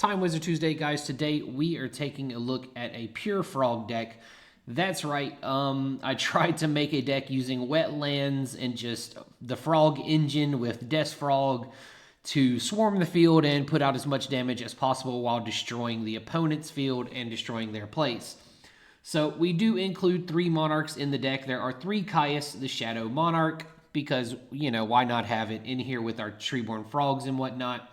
Time Wizard Tuesday, guys. Today we are taking a look at a pure frog deck. That's right. I tried to make a deck using wetlands and just the frog engine with Des Frog to swarm the field and put out as much damage as possible while destroying the opponent's field and destroying their place. So we do include 3 monarchs in the deck. There are 3 Caius, the Shadow Monarch, because, why not have it in here with our Treeborn Frogs and whatnot.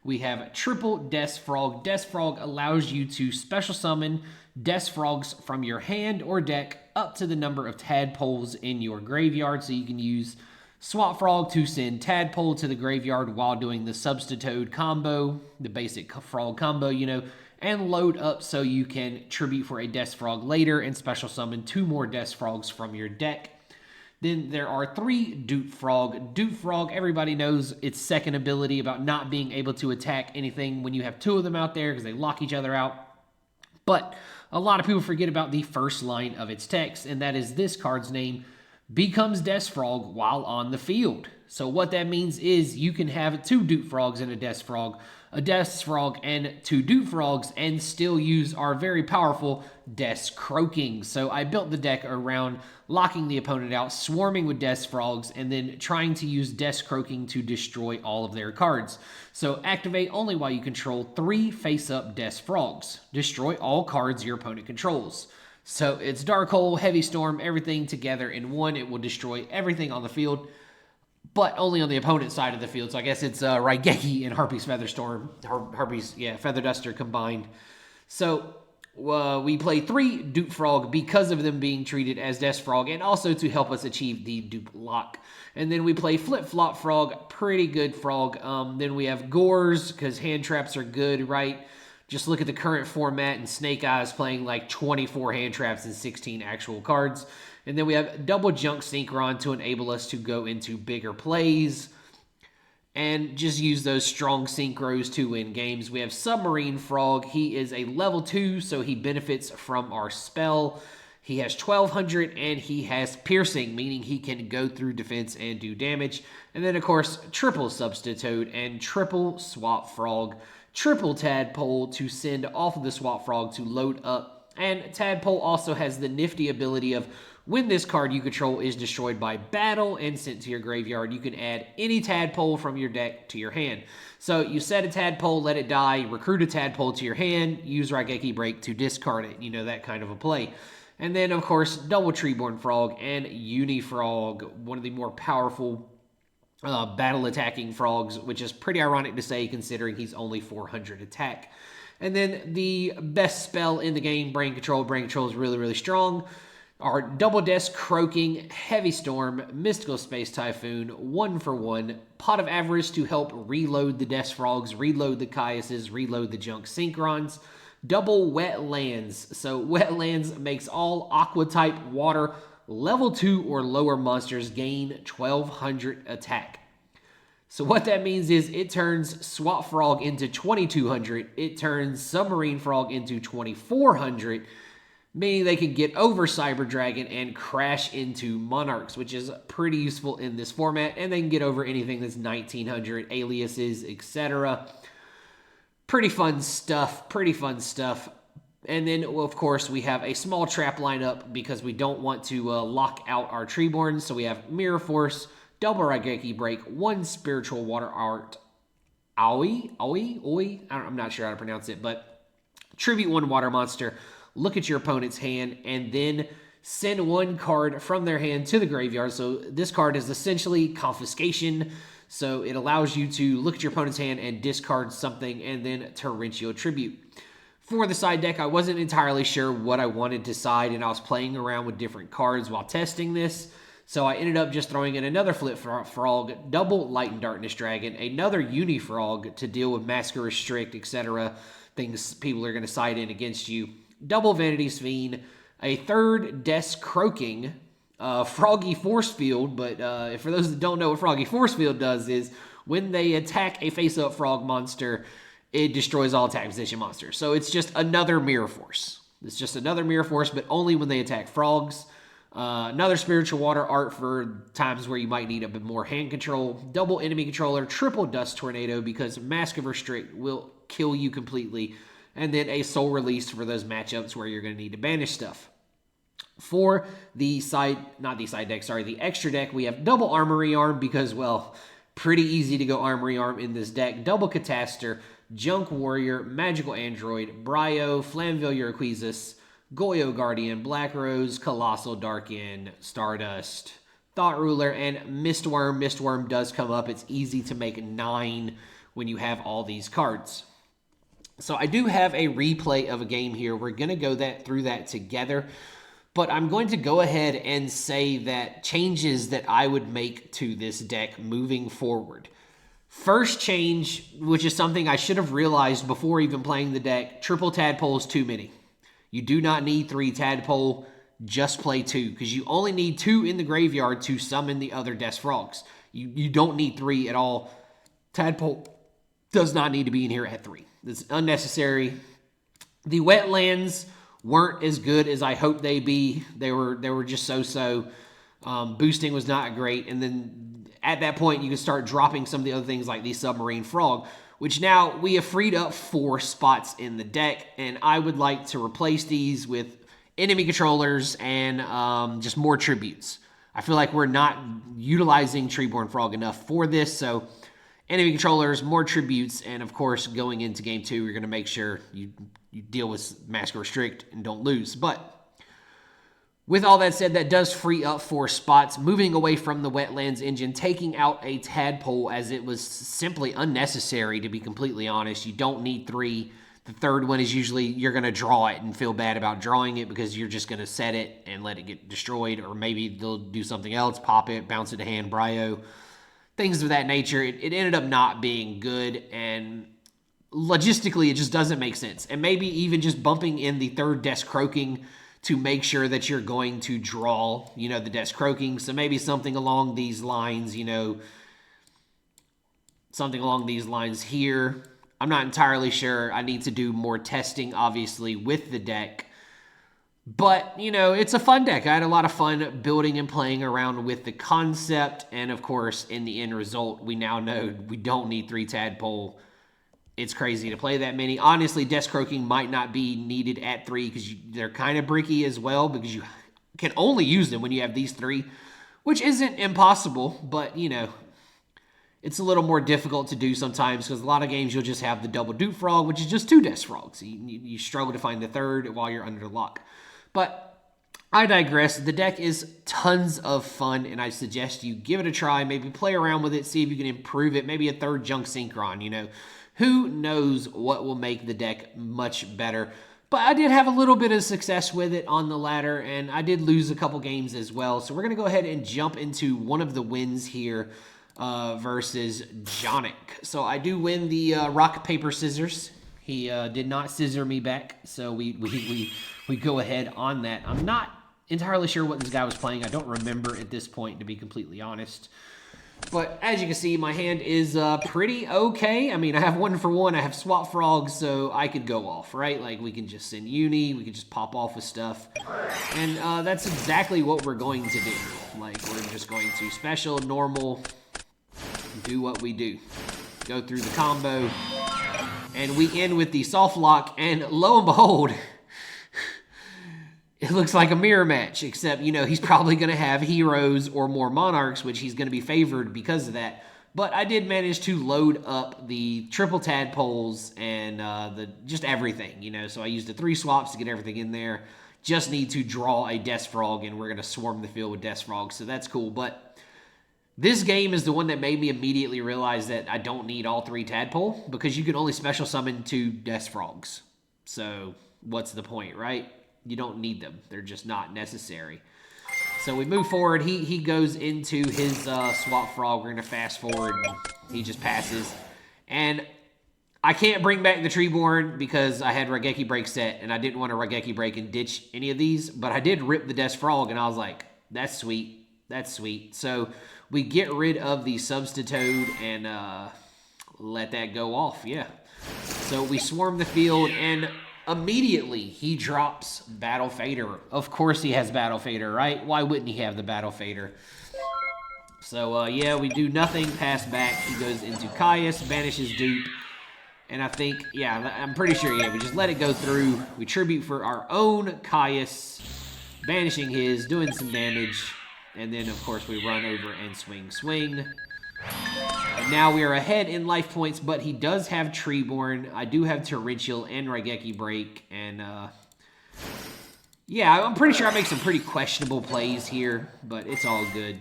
We have triple Des Frog. Des Frog allows you to special summon Des Frogs from your hand or deck up to the number of tadpoles in your graveyard. So you can use Swap Frog to send tadpole to the graveyard while doing the Substitute combo, the basic frog combo, and load up so you can tribute for a Des Frog later and special summon 2 more Des Frogs from your deck. Then there are 3 Dupe Frog. Dupe Frog, everybody knows its second ability about not being able to attack anything when you have 2 of them out there because they lock each other out. But a lot of people forget about the first line of its text, and that is this card's name becomes Des Frog while on the field. So what that means is you can have 2 Dupe Frogs and a Des Frog and 2 Dupe Frogs and still use our very powerful Des Croaking. So I built the deck around locking the opponent out, swarming with Des Frogs, and then trying to use Des Croaking to destroy all of their cards. So activate only while you control 3 face-up Des Frogs. Destroy all cards your opponent controls. So it's Dark Hole, Heavy Storm, everything together in one. It will destroy everything on the field, but only on the opponent's side of the field. So I guess it's Raigeki and Harpy's Featherstorm. Harpy's, Feather Duster combined. So we play 3 Dupe Frog because of them being treated as Des Frog and also to help us achieve the Dupe Lock. And then we play Flip Flop Frog, pretty good frog. Then we have Gores because hand traps are good, right? Just look at the current format and Snake Eyes playing like 24 hand traps and 16 actual cards. And then we have double Junk Synchron to enable us to go into bigger plays and just use those strong synchros to win games. We have Submarine Frog. He is a level 2, so he benefits from our spell. He has 1200 and he has piercing, meaning he can go through defense and do damage. And then, of course, triple Substitute and triple Swap Frog. Triple Tadpole to send off of the Swap Frog to load up. And Tadpole also has the nifty ability of when this card you control is destroyed by battle and sent to your graveyard, you can add any Tadpole from your deck to your hand. So you set a Tadpole, let it die, recruit a Tadpole to your hand, use Raigeki Break to discard it. That kind of a play. And then, of course, double Treeborn Frog and Unifrog, one of the more powerful battle attacking frogs, which is pretty ironic to say considering he's only 400 attack. And then the best spell in the game, Brain Control. Brain Control is really, really strong. Our double Des Croaking, Heavy Storm, Mystical Space Typhoon, 1-for-1, Pot of Avarice to help reload the Des Frogs, reload the Caiuses, reload the Junk Synchrons. Double Wetlands. So Wetlands makes all Aqua-type water level 2 or lower monsters gain 1200 attack. So what that means is it turns Swap Frog into 2200. It turns Submarine Frog into 2400, meaning they can get over Cyber Dragon and crash into Monarchs, which is pretty useful in this format. And they can get over anything that's 1900, aliases, etc. Pretty fun stuff. And then, of course, we have a small trap lineup because we don't want to lock out our Treeborn. So we have Mirror Force, double Raigeki Break, 1 Spiritual Water Art, Aoi? I'm not sure how to pronounce it, but tribute 1 water monster, look at your opponent's hand, and then send 1 card from their hand to the graveyard. So this card is essentially confiscation. So it allows you to look at your opponent's hand and discard something and then torrential tribute. For the side deck, I wasn't entirely sure what I wanted to side, and I was playing around with different cards while testing this. So I ended up just throwing in another Flip Frog, double Light and Darkness Dragon, another Unifrog to deal with Masker Restrict, etc. Things people are going to side in against you. Double Vanity Fiend, a 3rd Des Croaking, Froggy Force Field. But for those that don't know what Froggy Force Field does is when they attack a face-up frog monster, it destroys all attack position monsters. So it's just another Mirror Force. It's just another Mirror Force, but only when they attack frogs. Another spiritual water art for times where you might need a bit more hand control. Double enemy controller, triple dust tornado because Mask of Restrict will kill you completely. And then a soul release for those matchups where you're going to need to banish stuff. For the the extra deck, we have double Armory Arm because, well, pretty easy to go Armory Arm in this deck. Double Cataster, Junk Warrior, Magical Android, Bryo, Flamville Urquizus, Goyo Guardian, Black Rose, Colossal Darkin, Stardust, Thought Ruler, and Mistworm. Mistworm does come up. It's easy to make 9 when you have all these cards. So I do have a replay of a game here. We're going to go through that together. But I'm going to go ahead and say that changes that I would make to this deck moving forward. First change, which is something I should have realized before even playing the deck, triple Tadpole is too many. You do not need 3 Tadpole, just play 2, because you only need 2 in the graveyard to summon the other Des Frogs. You don't need 3 at all. Tadpole does not need to be in here at 3. It's unnecessary. The wetlands weren't as good as I hoped they'd be. They were just so-so. Boosting was not great. And then at that point, you can start dropping some of the other things like the Submarine Frog, which now we have freed up 4 spots in the deck. And I would like to replace these with enemy controllers and just more tributes. I feel like we're not utilizing Treeborn Frog enough for this. So enemy controllers, more tributes, and of course, going into game 2, you're going to make sure you deal with Mask Restrict and don't lose. But with all that said, that does free up 4 spots, moving away from the Wetlands engine, taking out a Tadpole as it was simply unnecessary, to be completely honest. You don't need 3. The third one is usually you're going to draw it and feel bad about drawing it because you're just going to set it and let it get destroyed, or maybe they'll do something else, pop it, bounce it to hand, Bryo, things of that nature. It ended up not being good, and logistically, it just doesn't make sense. And maybe even just bumping in the third Des Croaking to make sure that you're going to draw, the Des Croaking. So maybe something along these lines, something along these lines here. I'm not entirely sure. I need to do more testing, obviously, with the deck. But, it's a fun deck. I had a lot of fun building and playing around with the concept. And, of course, in the end result, we now know we don't need 3 Tadpole. It's crazy to play that many. Honestly, Des Croaking might not be needed at 3 because they're kind of bricky as well, because you can only use them when you have these 3, which isn't impossible, but, it's a little more difficult to do sometimes because a lot of games you'll just have the double Dupe Frog, which is just 2 Des Frogs. You struggle to find the third while you're under lock. But I digress. The deck is tons of fun, and I suggest you give it a try. Maybe play around with it, see if you can improve it. Maybe a third Junk Synchron, Who knows what will make the deck much better. But I did have a little bit of success with it on the ladder, and I did lose a couple games as well. So we're going to go ahead and jump into one of the wins here versus Jonic. So I do win the rock, paper, scissors. He did not scissor me back, so we go ahead on that. I'm not entirely sure what this guy was playing. I don't remember at this point, to be completely honest. But as you can see, my hand is pretty okay. I mean, I have 1 for 1. I have Swap Frogs, so I could go off, right? Like, we can just send Uni. We could just pop off with stuff. And that's exactly what we're going to do. Like, we're just going to special, normal, do what we do. Go through the combo. And we end with the soft lock. And lo and behold, it looks like a mirror match, except, he's probably going to have heroes or more monarchs, which he's going to be favored because of that. But I did manage to load up the triple Tadpoles and just everything, So I used the 3 swaps to get everything in there. Just need to draw a Des Frog, and we're going to swarm the field with Des Frogs, so that's cool. But this game is the one that made me immediately realize that I don't need all 3 Tadpole, because you can only special summon 2 Des Frogs. So what's the point, right? You don't need them. They're just not necessary. So we move forward. He goes into his Swap Frog. We're going to fast forward. He just passes. And I can't bring back the Treeborn because I had Raigeki Break set, and I didn't want to Raigeki Break and ditch any of these. But I did rip the Des Frog, and I was like, that's sweet. That's sweet. So we get rid of the Substitute and let that go off. Yeah. So we swarm the field, and Immediately, he drops Battle Fader. Of course he has Battle Fader, right? Why wouldn't he have the Battle Fader? So, yeah, we do nothing, pass back. He goes into Caius, banishes dupe. And I think, yeah, I'm pretty sure, yeah, we just let it go through. We tribute for our own Caius, banishing his, doing some damage. And then, of course, we run over and swing. And now we are ahead in life points, but he does have Treeborn. I do have Torrential and Raigeki Break. And, yeah, I'm pretty sure I make some pretty questionable plays here, but it's all good.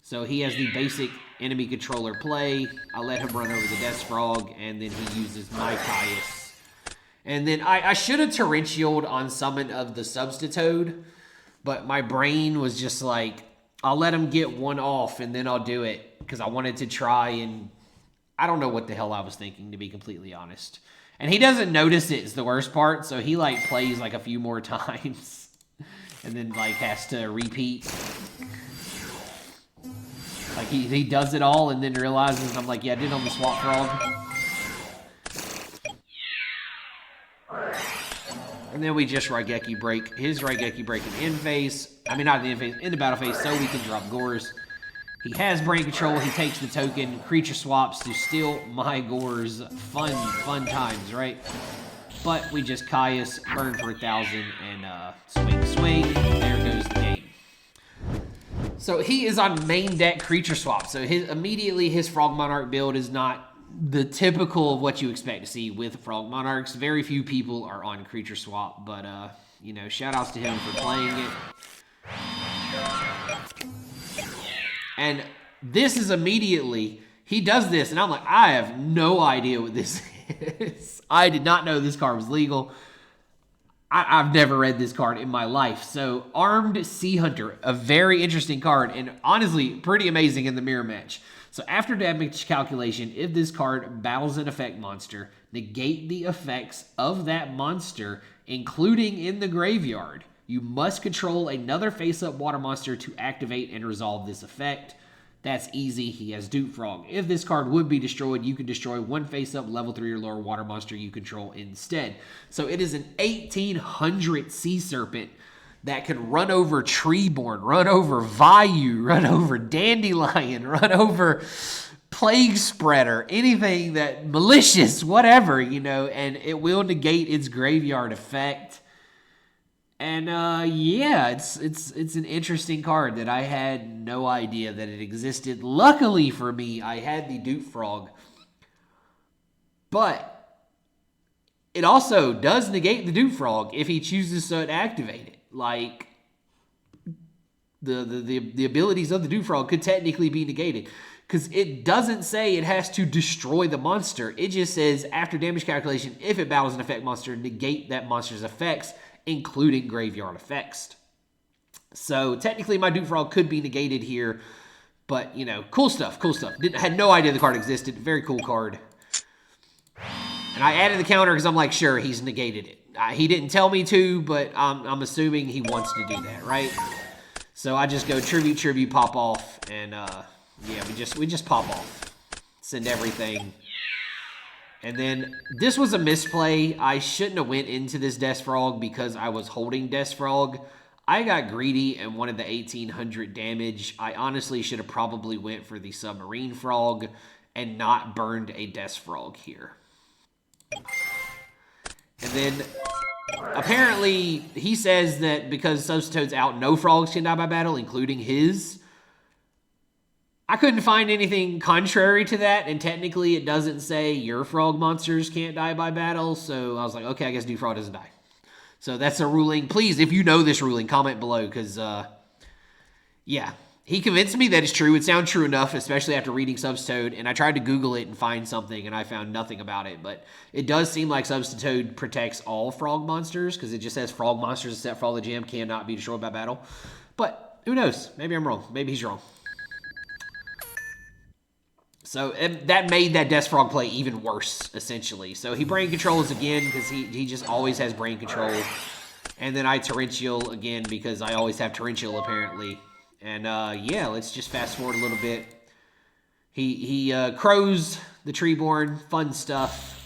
So he has the basic enemy controller play. I let him run over the Des Frog, and then he uses my Caius. And then I should have Torrentialed on Summon of the Substitoad, but my brain was just like, I'll let him get one off, and then I'll do it, because I wanted to try, and I don't know what the hell I was thinking, to be completely honest. And he doesn't notice it is the worst part, so he, like, plays, like, a few more times, and then, like, has to repeat. Like, he does it all and then realizes, I'm like, yeah, I did on the Swamp Frog. And then we just Raigeki Break. His Raigeki Break in end phase. I mean, not in the end phase, in the battle phase, so we can drop Gores. He has Brain Control. He takes the token. Creature swaps to steal my Gores. Fun times, right? But we just Caius, burn for 1,000, and swing. There goes the game. So he is on main deck creature swap. So immediately his Frog Monarch build is not the typical of what you expect to see with Frog Monarchs. Very few people are on creature swap, but you know, shout outs to him for playing it. And this is immediately, he does this, and I'm like, I have no idea what this is. I did not know this card was legal. I've never read this card in my life. So, Armed Sea Hunter, a very interesting card, and honestly, pretty amazing in the mirror match. So, after damage calculation, if this card battles an effect monster, negate the effects of that monster, including in the graveyard. You must control another face-up water monster to activate and resolve this effect. That's easy. He has Dupe Frog. If this card would be destroyed, you can destroy one face-up level 3 or lower water monster you control instead. So it is an 1800 Sea Serpent that can run over Treeborn, run over Vayu, run over Dandelion, run over Plague Spreader, anything that malicious, whatever, you know, and it will negate its graveyard effect. And yeah, it's an interesting card that I had no idea that it existed. Luckily for me, I had the Dupe Frog. But it also does negate the Dupe Frog if he chooses to activate it. Like, the abilities of the Dupe Frog could technically be negated. Because it doesn't say it has to destroy the monster. It just says, after damage calculation, if it battles an effect monster, negate that monster's effects, including graveyard effects. So technically my Dupe Frog could be negated here, but you know, cool stuff. Had no idea the card existed. Very cool card. And I added the counter because I'm like, sure, he's negated it. He didn't tell me to, but I'm assuming he wants to do that, right? So I just go tribute, pop off, and yeah, we just pop off. Send everything. And then this was a misplay. I shouldn't have went into this Des Frog because I was holding Des Frog. I got greedy and wanted the 1800 damage. I honestly should have probably went for the Submarine Frog and not burned a Des Frog here. And then apparently he says that because Substitoad's out, no frogs can die by battle, including his. I couldn't find anything contrary to that, and technically it doesn't say your frog monsters can't die by battle, so I was like, okay, I guess Dupe Frog doesn't die. So that's a ruling. Please, if you know this ruling, comment below, because, yeah. He convinced me that it's true. It sounds true enough, especially after reading Substitoad, and I tried to Google it and find something, and I found nothing about it, but it does seem like Substitoad protects all frog monsters, because it just says frog monsters except for all the gem cannot be destroyed by battle. But who knows? Maybe I'm wrong. Maybe he's wrong. So that made that Des Frog play even worse, essentially. So he brain controls again because he just always has brain control. And then I Torrential again because I always have Torrential apparently. And yeah, let's just fast forward a little bit. He crows the Treeborn, fun stuff.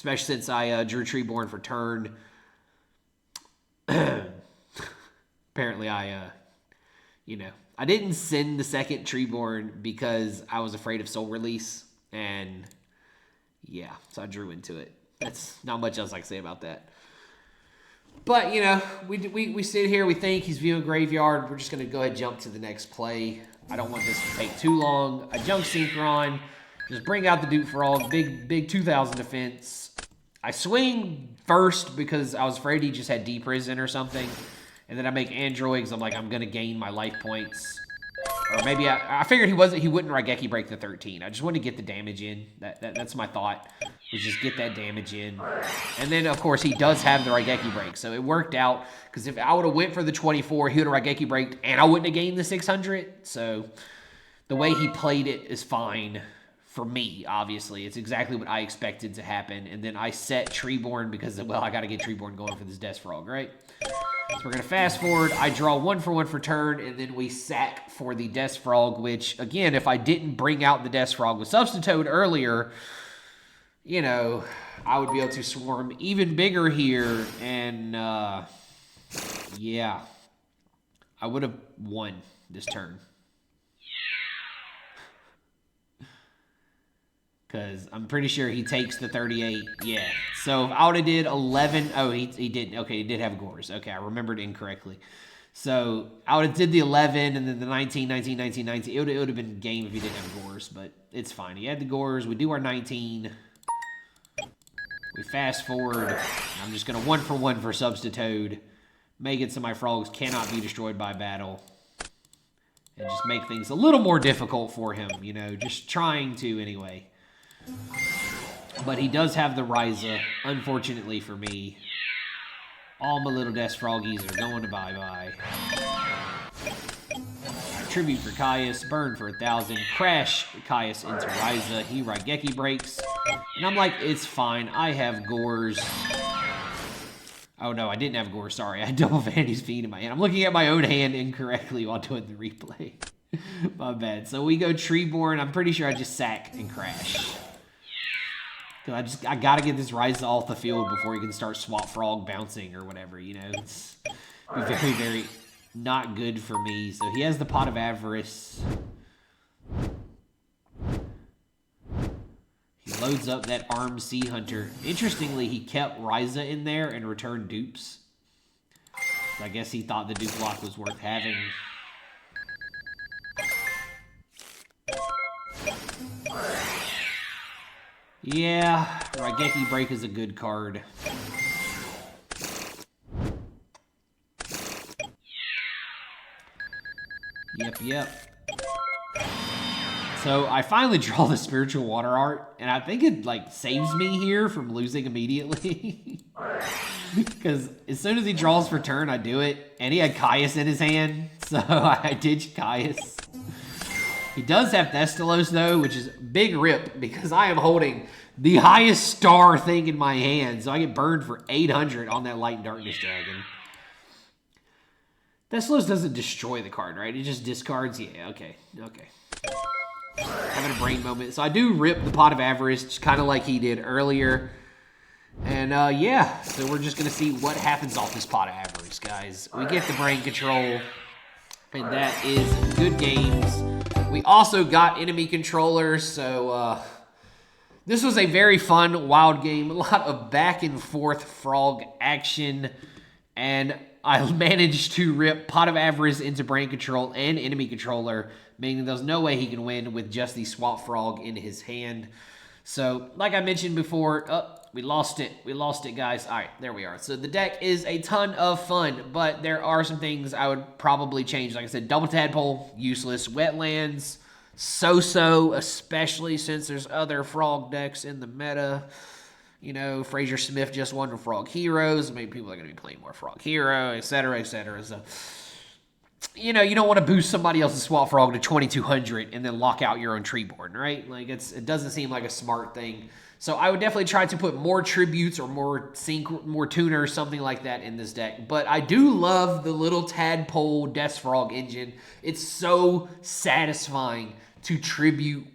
especially since I drew Treeborn for turn. Apparently I didn't send the second Treeborn because I was afraid of Soul Release, and yeah, so I drew into it. That's not much else I can say about that. But, we sit here, we think he's viewing Graveyard. We're just going to go ahead and jump to the next play. I don't want this to take too long. I junk Synchron, just bring out the Duke Frog, big 2,000 defense. I swing first because I was afraid he just had D-Prison or something. And then I make Androids. I'm like, I'm going to gain my life points. Or maybe I figured he wouldn't Raigeki break the 13. I just wanted to get the damage in. That's my thought, was just get that damage in. And then, of course, he does have the Raigeki break. So it worked out, because if I would have went for the 24, he would have Raigeki braked, and I wouldn't have gained the 600. So the way he played it is fine for me, obviously. It's exactly what I expected to happen. And then I set Treeborn because, well, I got to get Treeborn going for this Des Frog, right? So we're going to fast forward. I draw 1 for 1 for turn, and then we sack for the Des Frog, which, again, if I didn't bring out the Des Frog with Substitute earlier, I would be able to swarm even bigger here, and, yeah, I would have won this turn. Because I'm pretty sure he takes the 38. Yeah. So if I would have did 11. Oh, he didn't. Okay, he did have Gores. Okay, I remembered incorrectly. So I would have did the 11 and then the 19, 19, 19, 19. It would have been game if he didn't have Gores, but it's fine. He had the Gores. We do our 19. We fast forward. I'm just going to 1 for 1 for Substitute. Make it so my frogs cannot be destroyed by battle. And just make things a little more difficult for him, just trying to anyway. But he does have the Ryza, unfortunately for me. All my little Des Froggies are going to bye-bye. Tribute for Caius, burn for 1,000, crash Caius into Ryza. He Raigeki breaks. And I'm like, it's fine. I have Gores. Oh no, I didn't have Gores, sorry. I had double Vanity's Fiend in my hand. I'm looking at my own hand incorrectly while doing the replay. My bad. So we go Treeborn. I'm pretty sure I just sack and crash. I gotta get this Ryza off the field before he can start Swap Frog bouncing or whatever, It's very, very not good for me. So he has the Pot of Avarice. He loads up that Armed Sea Hunter. Interestingly, he kept Ryza in there and returned dupes. So I guess he thought the dupe block was worth having. Yeah, Raigeki Break is a good card. Yep. So I finally draw the Spiritual Water Art, and I think it saves me here from losing immediately. Because as soon as he draws for turn, I do it, and he had Caius in his hand, so I ditched Caius. He does have Thestalos, though, which is big rip, because I am holding the highest star thing in my hand, so I get burned for 800 on that Light and Darkness Dragon. Thestalos doesn't destroy the card, right? It just discards? Yeah, okay. Having a brain moment. So I do rip the Pot of Avarice, just kind of like he did earlier. And, yeah, so we're just going to see what happens off this Pot of Avarice, guys. We get the brain control, and that is good games. We also got enemy controllers, so this was a very fun, wild game. A lot of back and forth frog action, and I managed to rip Pot of Avarice into brain control and enemy controller, meaning there's no way he can win with just the Swap Frog in his hand. So, like I mentioned before, we lost it. We lost it, guys. All right, there we are. So the deck is a ton of fun, but there are some things I would probably change. Like I said, Double Tadpole, useless. Wetlands, so-so, especially since there's other frog decks in the meta. Fraser Smith just won with Frog Heroes. Maybe people are going to be playing more Frog Hero, etc., etc. So, you don't want to boost somebody else's Swap Frog to 2,200 and then lock out your own Treeborn, right? It doesn't seem like a smart thing. So I would definitely try to put more tributes or more tuners, something like that in this deck. But I do love the little Tadpole Des Frog engine. It's so satisfying to tribute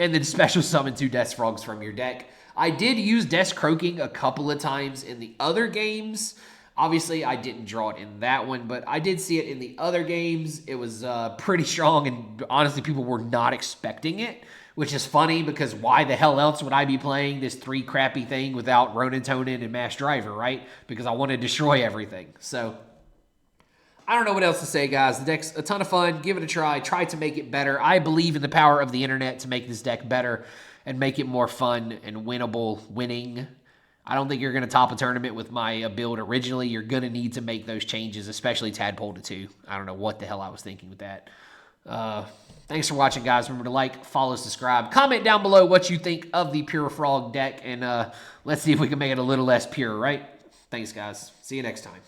and then special summon 2 Death Frogs from your deck. I did use Des Croaking a couple of times in the other games. Obviously, I didn't draw it in that one, but I did see it in the other games. It was pretty strong, and honestly, people were not expecting it, which is funny because why the hell else would I be playing this 3 crappy thing without Ronin Tonin and Mass Driver, right? Because I want to destroy everything. So I don't know what else to say, guys. The deck's a ton of fun. Give it a try. Try to make it better. I believe in the power of the internet to make this deck better and make it more fun and winning. I don't think you're going to top a tournament with my build originally. You're going to need to make those changes, especially Tadpole to 2. I don't know what the hell I was thinking with that. Thanks for watching, guys. Remember to like, follow, subscribe. Comment down below what you think of the Pure Frog deck, and let's see if we can make it a little less pure, right? Thanks, guys. See you next time.